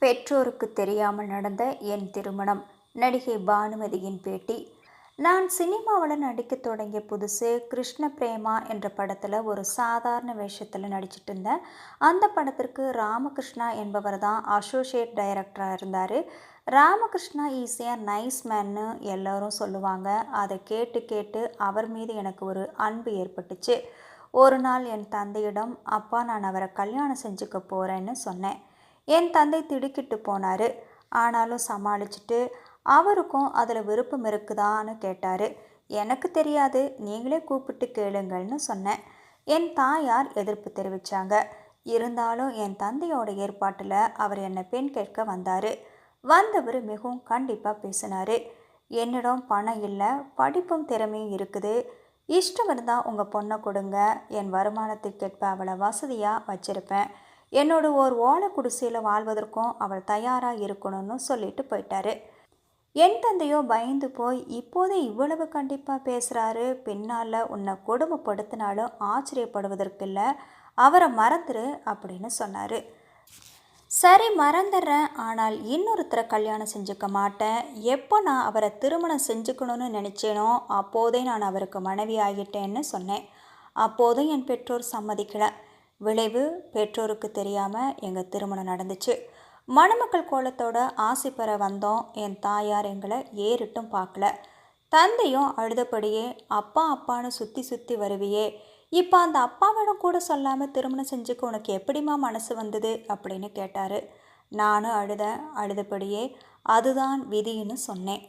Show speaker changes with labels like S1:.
S1: பெற்றோருக்கு தெரியாமல் நடந்த என் திருமணம். நடிகை பானுமதியின் பேட்டி. நான் சினிமாவில் நடிக்க தொடங்கிய புதுசு கிருஷ்ண பிரேமா என்ற படத்தில் ஒரு சாதாரண வேஷத்தில் நடிச்சிட்டு இருந்தேன். அந்த படத்திற்கு ராமகிருஷ்ணா என்பவர் தான் அசோசியேட் டைரக்டராக இருந்தார். ராமகிருஷ்ணா ஈஸியாக நைஸ் மேன்னு எல்லோரும் சொல்லுவாங்க. அதை கேட்டு கேட்டு அவர் மீது எனக்கு ஒரு அன்பு ஏற்பட்டுச்சு. ஒரு நாள் என் தந்தையிடம், அப்பா நான் அவரை கல்யாணம் செஞ்சுக்க போகிறேன்னு சொன்னேன். என் தந்தை திடுக்கிட்டு போனார். ஆனாலும் சமாளிச்சுட்டு, அவருக்கும் அதில் விருப்பம் இருக்குதான்னு கேட்டார். எனக்கு தெரியாது, நீங்களே கூப்பிட்டு கேளுங்கள்னு சொன்னேன். என் தாயார் எதிர்ப்பு தெரிவித்தாங்க. இருந்தாலும் என் தந்தையோட ஏற்பாட்டில் அவர் என்னை பெண் கேட்க வந்தார். வந்தவர் மிகவும் கண்டிப்பாக பேசினார். என்னிடம் பணம் இல்லை, படிப்பும் திறமையும் இருக்குது. இஷ்டம் இருந்தால் உங்கள் பொண்ணை கொடுங்க, என் வருமானத்திற்கேற்ப அவளை வசதியாக வச்சுருப்பேன். என்னோட ஓர் ஓலை குடிசையில் வாழ்வதற்கும் அவள் தயாராக இருக்கணும்னு சொல்லிட்டு போயிட்டாரு. என் தந்தையோ பயந்து போய், இப்போதே இவ்வளவு கண்டிப்பாக பேசுகிறாரு, பின்னால் உன்னை கொடுமைப்படுத்தினாலும் ஆச்சரியப்படுவதற்கில்லை, அவரை மறந்துரு அப்படின்னு சொன்னார். சரி, மறந்துடுறேன். ஆனால் இன்னொருத்தரை கல்யாணம் செஞ்சுக்க மாட்டேன். எப்போ நான் அவரை திருமணம் செஞ்சுக்கணும்னு நினச்சேனோ அப்போதே நான் அவருக்கு மனைவி ஆகிட்டேன்னு சொன்னேன். அப்போதும் என் பெற்றோர் சம்மதிக்கலை. விளைவு பெற்றோருக்கு தெரியாமல் எங்கள் திருமணம் நடந்துச்சு. மணமக்கள் கோலத்தோட ஆசை பெற வந்தோம். என் தாயார் எங்களை ஏறிட்டும் பார்க்கல. தந்தையும் அழுதபடியே, அப்பா அப்பான்னு சுற்றி சுற்றி வருவியே, இப்போ அந்த அப்பாவிடம் கூட சொல்லாமல் திருமணம் செஞ்சுக்க உனக்கு எப்படிம்மா மனசு வந்தது அப்படின்னு கேட்டார். நானும் அழுதபடியே அதுதான் விதின்னு சொன்னேன்.